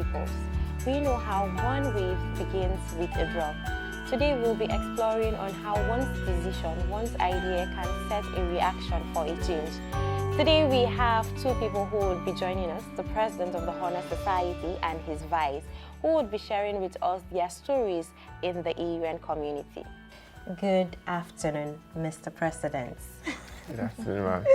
ripples. We know how one wave begins with a drop. Today we'll be exploring on how one's decision, one's idea can set a reaction for a change. Today we have two people who would be joining us, the President of the Honor Society and his Vice, who would be sharing with us their stories in the AUN community. Good afternoon, Mr. President. Good afternoon, ma'am.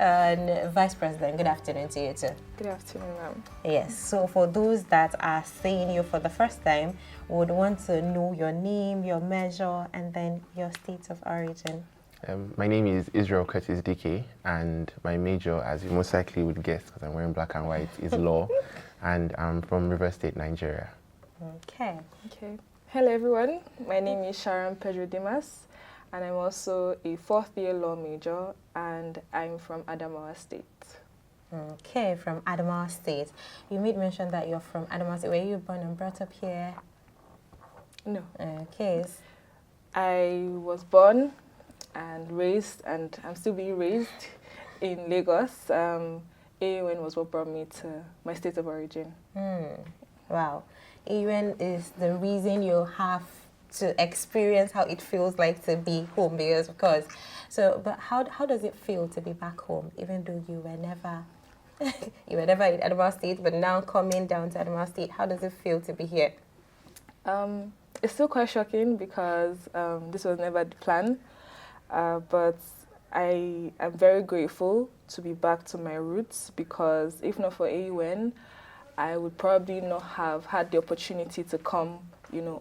And Vice President, good afternoon to you too. Good afternoon, ma'am. Yes, so for those that are seeing you for the first time, would want to know your name, your measure, and then your state of origin. My name is Israel Curtis Dike, and my major, as you most likely would guess because I'm wearing black and white, is law, and I'm from River State, Nigeria. Okay. Hello, everyone. My name is Sharon Pedro-Dimas, and I'm also a fourth-year law major, and I'm from Adamawa State. Okay, from Adamawa State. You made mention that you're from Adamawa State. Were you born and brought up here? No. Okay. I was born and raised, and I'm still being raised in Lagos. AUN was what brought me to my state of origin. Wow. AUN is the reason you have to experience how it feels like to be home, because of course. So, but how does it feel to be back home, even though you were never in Adamawa State, but now coming down to Adamawa State? How does it feel to be here? It's still quite shocking because this was never the plan, but I am very grateful to be back to my roots, because if not for AUN, I would probably not have had the opportunity to come,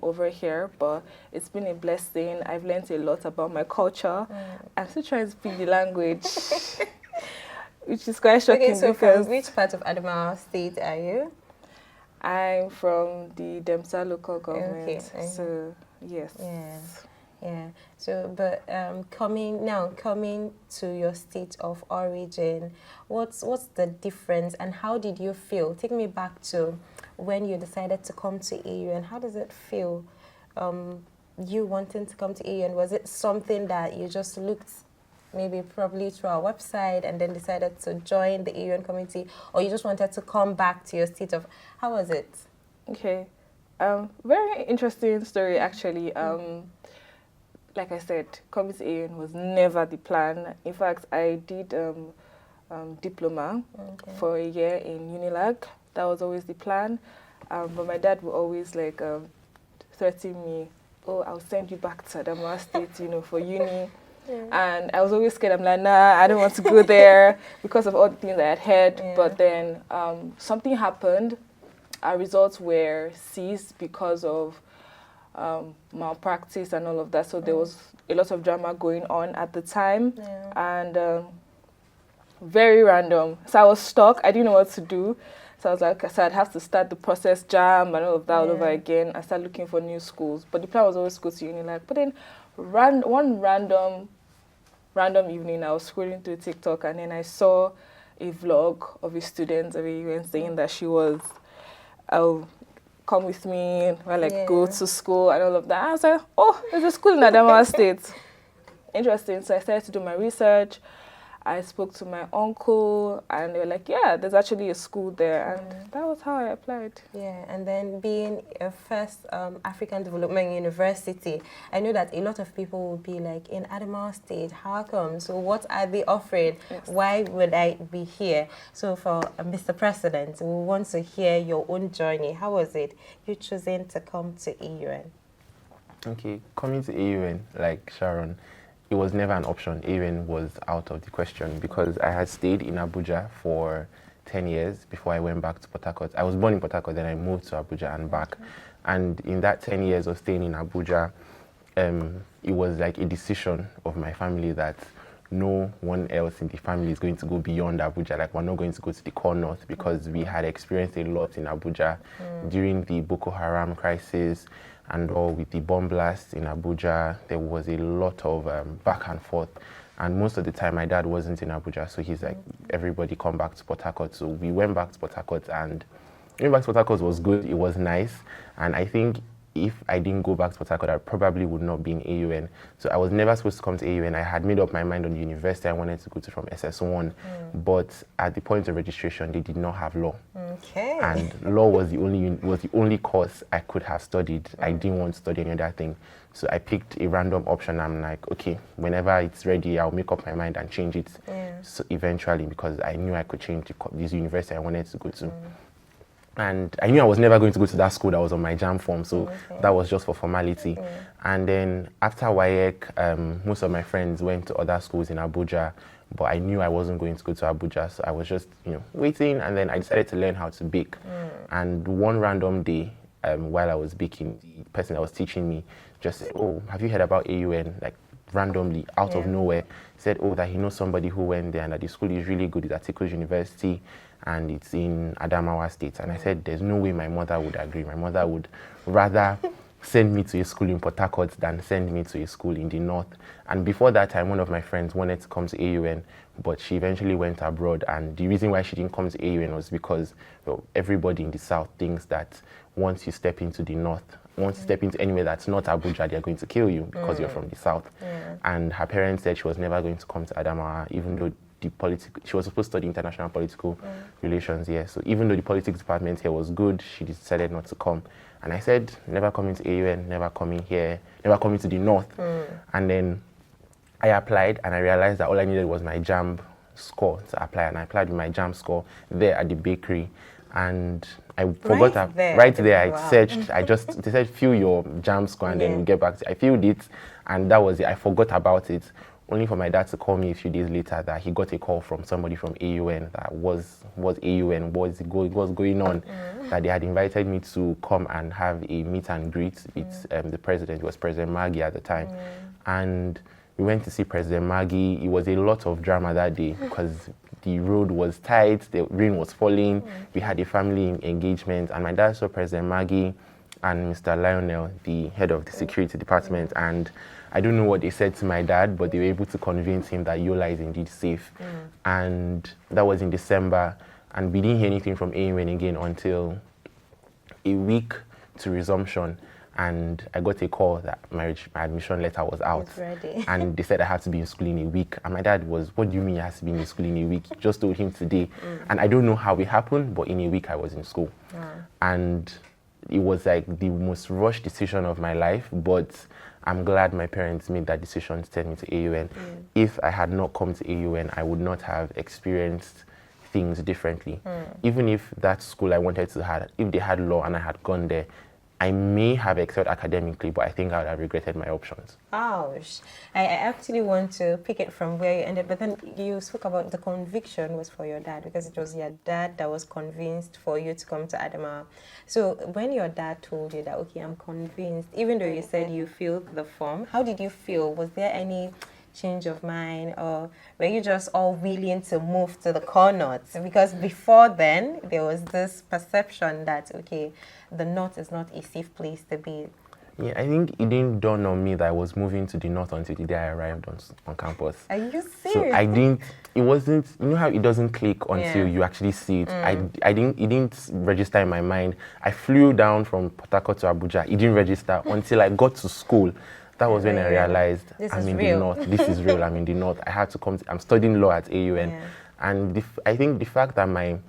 over here. But it's been a blessing. I've learned a lot about my culture. I'm still trying to speak the language, which is quite shocking. Okay, so because from which part of Adamawa State are you? I'm from the Demsa local government. Okay. So yes. Yeah. So, but coming to your state of origin, what's the difference, and how did you feel? Take me back to when you decided to come to AUN. How does it feel? You wanting to come to AUN, was it something that you just looked probably through our website and then decided to join the AUN community, or you just wanted to come back to your state of? How was it? Okay, very interesting story actually. Like I said, coming to AUN was never the plan. In fact, I did diploma for a year in Unilag. That was always the plan. But my dad would always threaten me, "Oh, I'll send you back to Adamawa State, for uni." Yeah. And I was always scared. I'm like, "Nah, I don't want to go there," because of all the things I had heard. Yeah. But then something happened. Our results were seized because of malpractice and all of that. So there was a lot of drama going on at the time, and very random. So I was stuck. I didn't know what to do. So I was like, I'd have to start the process jam and all of that all over again. I started looking for new schools. But the plan was always go to Unilag. But then one random evening, I was scrolling through TikTok, and then I saw a vlog of a student of AUN saying that she was, come with me, go to school and all of that. I was like, oh, there's a school in Adamawa State. Interesting. So I started to do my research. I spoke to my uncle, and they were like, yeah, there's actually a school there. And that was how I applied. Yeah, and then being a first African Development University, I know that a lot of people will be like, in Adamawa State, how come? So what are they offering? Yes. Why would I be here? So for Mr. President, we want to hear your own journey. How was it, you choosing to come to AUN? Okay, coming to AUN, like Sharon, it was never an option. AUN was out of the question because I had stayed in Abuja for 10 years before I went back to Port Harcourt. I was born in Port Harcourt, then I moved to Abuja and back. And in that 10 years of staying in Abuja, it was like a decision of my family that no one else in the family is going to go beyond Abuja. Like, we're not going to go to the core north, because we had experienced a lot in Abuja during the Boko Haram crisis, and all with the bomb blasts in Abuja. There was a lot of back and forth. And most of the time, my dad wasn't in Abuja, so he's like, everybody come back to Port Harcourt. So we went back to Port Harcourt, and going back to Port Harcourt was good. It was nice. And I think if I didn't go back to Port Harcourt, I probably would not be in AUN. So I was never supposed to come to AUN. I had made up my mind on the university I wanted to go to from SS1, but at the point of registration, they did not have law. Okay. And law was the only course I could have studied. I didn't want to study any other thing. So I picked a random option. I'm like, okay, whenever it's ready, I'll make up my mind and change it. So eventually, because I knew I could change this university I wanted to go to. And I knew I was never going to go to that school that was on my JAM form, so that was just for formality. And then after WAEC, most of my friends went to other schools in Abuja, but I knew I wasn't going to go to Abuja, so I was just, waiting. And then I decided to learn how to bake. And one random day, while I was baking, the person that was teaching me just said, "Oh, have you heard about AUN?" Like randomly, out of nowhere, said, "Oh, that he knows somebody who went there and that the school is really good. It's at Tikus University and it's in Adamawa State." And I said, there's no way my mother would agree. My mother would rather send me to a school in Port Harcourt than send me to a school in the north. And before that time, one of my friends wanted to come to AUN, but she eventually went abroad. And the reason why she didn't come to AUN was because everybody in the south thinks that once you step into the north, once you step into anywhere that's not Abuja, they're going to kill you because you're from the south. And her parents said she was never going to come to Adamawa, even though she was supposed to study international political relations here. So even though the politics department here was good, she decided not to come. And I said, never coming to AUN, never coming here, never coming to the north. And then I applied, and I realized that all I needed was my JAMB score to apply. And I applied with my JAMB score there at the bakery. And I forgot right there. I searched. They said fill your JAMB score and then we'll get back to it. I filled it, and that was it. I forgot about it. Only for my dad to call me a few days later that he got a call from somebody from AUN that was AUN, what's going on, that they had invited me to come and have a meet and greet with the president. It was President Maggie at the time. And we went to see President Maggie. It was a lot of drama that day because the road was tight, the rain was falling, we had a family engagement, and my dad saw President Maggie and Mr. Lionel, the head of the security department, and I don't know what they said to my dad, but they were able to convince him that Yola is indeed safe. And that was in December, and we didn't hear anything from AUN again until a week to resumption. And I got a call that my admission letter was out. It's ready. And they said I had to be in school in a week. And my dad was, "What do you mean I have to be in school in a week?" Just told him today. And I don't know how it happened, but in a week I was in school. And it was like the most rushed decision of my life, but I'm glad my parents made that decision to send me to AUN. If I had not come to AUN, I would not have experienced things differently. Even if that school I wanted to have, if they had law and I had gone there, I may have excelled academically, but I think I would have regretted my options. Ouch. I actually want to pick it from where you ended, but then you spoke about the conviction was for your dad, because it was your dad that was convinced for you to come to Adamawa. So when your dad told you that, okay, I'm convinced, even though you said you filled the form, how did you feel? Was there any change of mind, or were you just all willing to move to the corners? Because before then, there was this perception that, okay, the north is not a safe place to be. Yeah, I think it didn't dawn on me that I was moving to the north until the day I arrived on campus. Are you serious? So it wasn't, you know how it doesn't click until you actually see it. It didn't register in my mind. I flew down from Port Harcourt to Abuja. It didn't register until I got to school. That was when I realized I'm in the north. This is real. I'm in the north. I had to come. I'm studying law at AUN, and I think the fact that my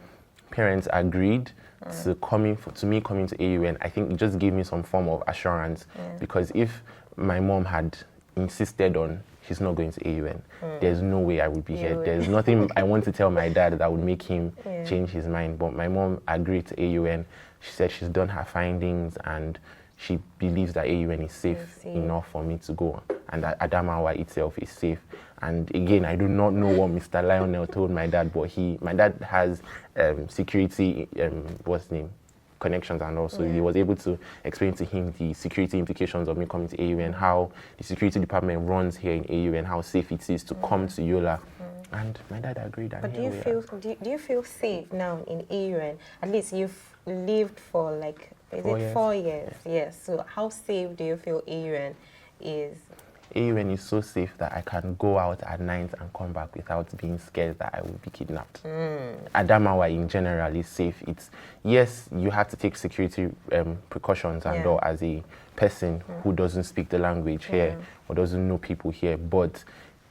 parents agreed to me coming to AUN, I think it just gave me some form of assurance. Because if my mom had insisted on she's not going to AUN, there's no way I would be here. There's nothing I want to tell my dad that would make him change his mind. But my mom agreed to AUN. She said she's done her findings and she believes that AUN is safe enough for me to go, and that Adamawa itself is safe. And again, I do not know what Mr. Lionel told my dad, but my dad has security, connections, and also he was able to explain to him the security implications of me coming to AUN, how the security department runs here in AUN, how safe it is to come to Yola. And my dad agreed. And but do you feel safe now in AUN? At least you've lived for like, is 4 years? 4 years. Yes. So how safe do you feel AUN is? AUN is so safe that I can go out at night and come back without being scared that I will be kidnapped. Adamawa in general is safe. It's, yes, you have to take security precautions and all as a person who doesn't speak the language here or doesn't know people here, but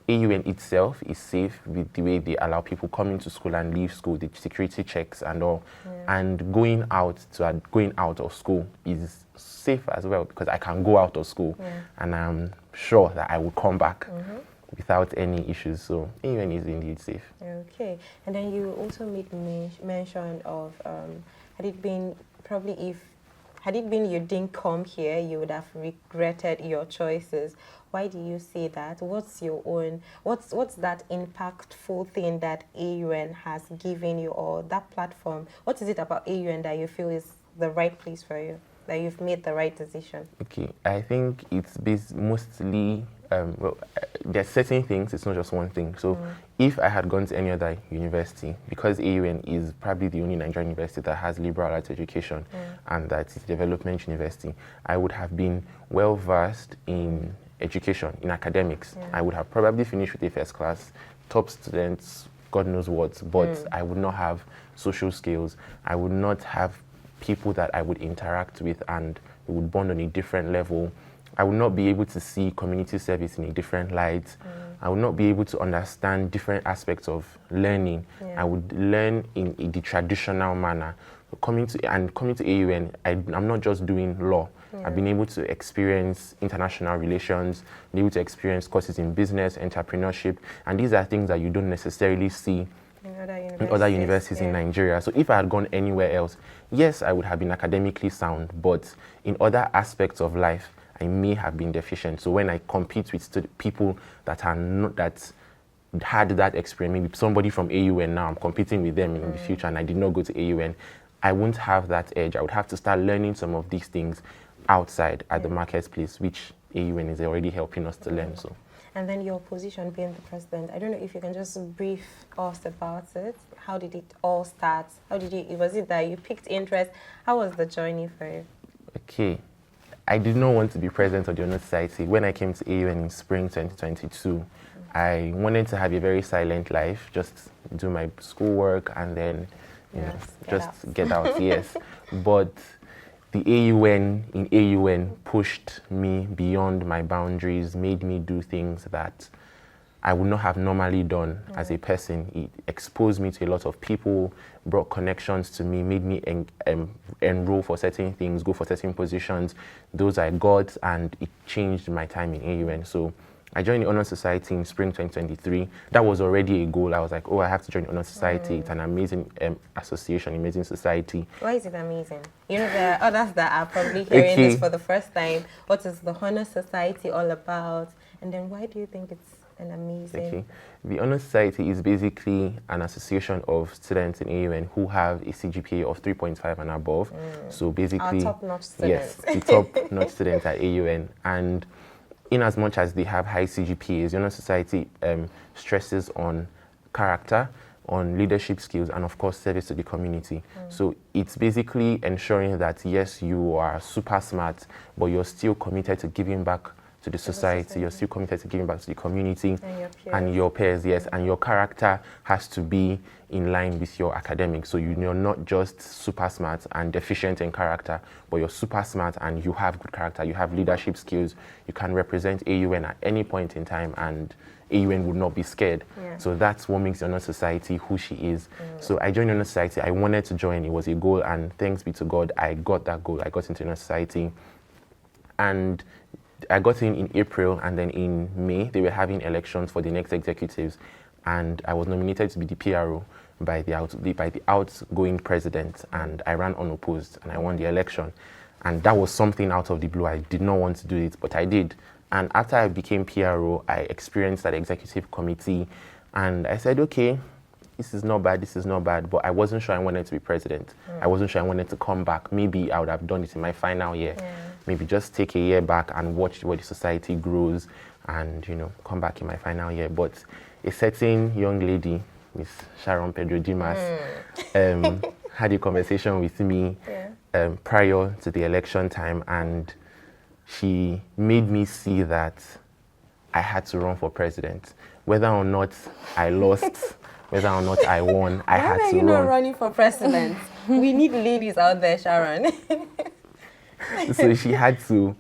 AUN itself is safe with the way they allow people coming to school and leave school, the security checks and all. And going out of school is safe as well because I can go out of school and I'm sure that I will come back without any issues. So AUN is indeed safe. Okay. And then you also made mention of had it been you didn't come here, you would have regretted your choices. Why do you say that? What's your own, what's that impactful thing that AUN has given you, or that platform? What is it about AUN that you feel is the right place for you, that you've made the right decision? Okay, I think it's based mostly, there's certain things, it's not just one thing. So if I had gone to any other university, because AUN is probably the only Nigerian university that has liberal arts education and that's a development university, I would have been well versed in education, in academics. I would have probably finished with a first class, top students, God knows what, but I would not have social skills. I would not have people that I would interact with and we would bond on a different level. I would not be able to see community service in a different light. I would not be able to understand different aspects of learning. I would learn in the traditional manner. Coming to AUN, I'm not just doing law. I've been able to experience international relations, been able to experience courses in business, entrepreneurship, and these are things that you don't necessarily see in other universities in Nigeria. So if I had gone anywhere else, yes, I would have been academically sound, but in other aspects of life, I may have been deficient. So when I compete with people that are not, that had that experience, maybe somebody from AUN now, I'm competing with them in the future and I did not go to AUN, I wouldn't have that edge. I would have to start learning some of these things outside at the marketplace, which AUN is already helping us to learn. So. And then your position being the president, I don't know if you can just brief us about it. How did it all start? Was it that you picked interest? How was the journey for you? Okay. I did not want to be president of the Honor Society. When I came to AUN in spring 2022, I wanted to have a very silent life, just do my schoolwork and then, get out, yes. But the AUN pushed me beyond my boundaries, made me do things that I would not have normally done as a person. It exposed me to a lot of people, brought connections to me, made me enroll for certain things, go for certain positions. Those I got, and it changed my time in AUN. So I joined the Honor Society in spring 2023. That was already a goal. I was like, oh, I have to join the Honor Society. It's an amazing association, amazing society. Why is it amazing? You know, there are others that are probably hearing this for the first time. What is the Honor Society all about? And then why do you think it's an amazing? Okay. The Honor Society is basically an association of students in AUN who have a CGPA of 3.5 and above. So basically, our top-notch students. Yes, the top-notch students at AUN. And in as much as they have high CGPAs, the Honor Society stresses on character, on leadership skills, and of course service to the community. So it's basically ensuring that yes, you are super smart, but you're still committed to giving back to the society. You're still committed to giving back to the community and your peers, yes. And your character has to be in line with your academics. So you're not just super smart and deficient in character, but you're super smart and you have good character, you have leadership skills, you can represent AUN at any point in time and AUN would not be scared. So that's what makes the Honor Society who she is. So I joined the Honor Society. I wanted to join. It was a goal, and thanks be to God, I got that goal. I got into the Honor Society. And I got in April, and then in May, they were having elections for the next executives. And I was nominated to be the PRO by the outgoing president, and I ran unopposed, and I won the election. And that was something out of the blue. I did not want to do it, but I did. And after I became PRO, I experienced that executive committee, and I said, okay, this is not bad, but I wasn't sure I wanted to be president. I wasn't sure I wanted to come back. Maybe I would have done it in my final year. Maybe just take a year back and watch where the society grows and, come back in my final year. But a certain young lady, Miss Sharon Pedro-Dimas, had a conversation with me prior to the election time, and she made me see that I had to run for president. Whether or not I lost, whether or not I won, I had to run. Why are you not running for president? We need ladies out there, Sharon. So she had to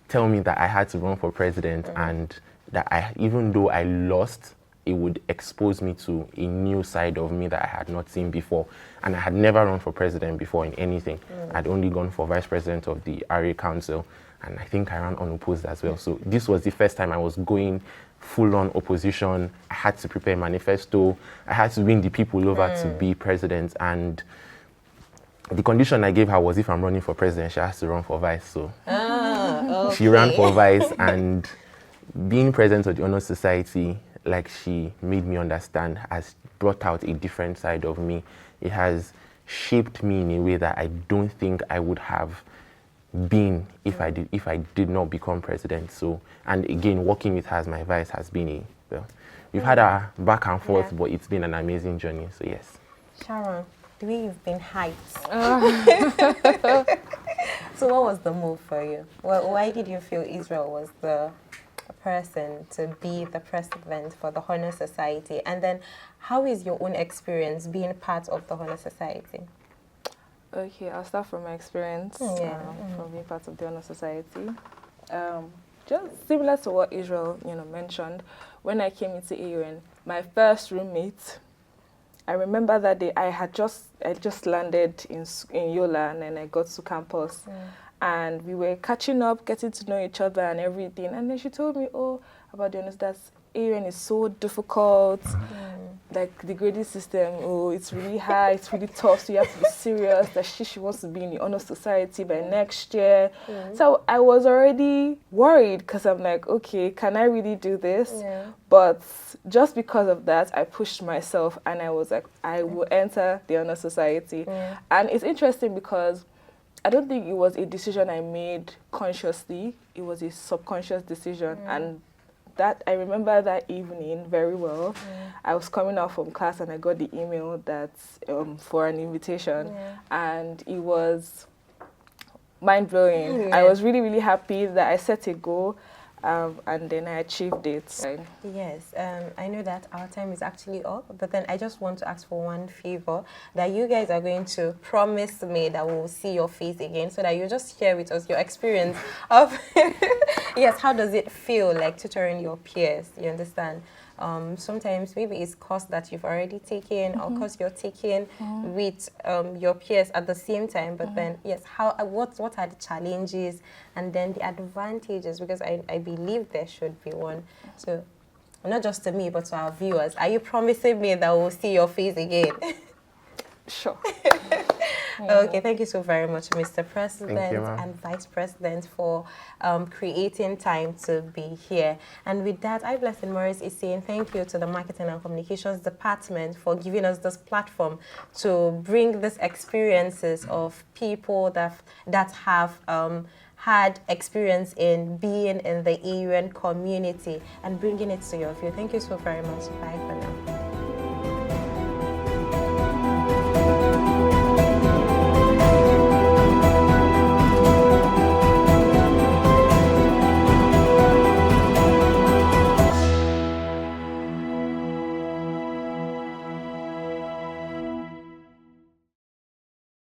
tell me that I had to run for president, and that even though I lost, it would expose me to a new side of me that I had not seen before. And I had never run for president before in anything. I'd only gone for vice president of the RA Council, and I think I ran unopposed as well. So this was the first time I was going full-on opposition. I had to prepare a manifesto. I had to win the people over to be president. And the condition I gave her was if I'm running for president, she has to run for vice. So Okay. she ran for vice, and being president of the Honor Society, like she made me understand, has brought out a different side of me. It has shaped me in a way that I don't think I would have been if I did not become president. So, and again, working with her as my vice has been we've had a back and forth, but it's been an amazing journey. So yes. Sharon, the way you've been hyped. So what was the move for you? Well, why did you feel Israel was the person to be the president for the Honor Society? And then how is your own experience being part of the Honor Society? Okay, I'll start from my experience from being part of the Honor Society. Just similar to what Israel, mentioned, when I came into AUN, my first roommate, I remember that day I just landed in Yola, and then I got to campus. And we were catching up, getting to know each other and everything. And then she told me, about the honors, that AUN is so difficult. Like the grading system, it's really high, it's really tough, so you have to be serious. That she wants to be in the Honor Society by next year. So I was already worried, because I'm like, okay, can I really do this? But just because of that, I pushed myself, and I was like, I will enter the Honor Society. And it's interesting because I don't think it was a decision I made consciously. It was a subconscious decision. And that I remember that evening very well. I was coming out from class, and I got the email that for an invitation, and it was mind-blowing. I was really, really happy that I set a goal, and then I achieved it. Yes, I know that our time is actually up, but then I just want to ask for one favor, that you guys are going to promise me that we'll see your face again, so that you just share with us your experience of, yes, how does it feel like tutoring your peers, you understand? Sometimes maybe it's course that you've already taken, or course you're taking with your peers at the same time, but then, yes, what are the challenges and then the advantages, because I believe there should be one. So not just to me, but to our viewers, are you promising me that we'll see your face again? Sure. Okay, thank you so very much, Mr. President and Vice President, for creating time to be here. And with that, I, Blessing Morris, is saying thank you to the Marketing and Communications Department for giving us this platform to bring these experiences of people that have had experience in being in the AUN community and bringing it to your view. Thank you so very much. Bye for now.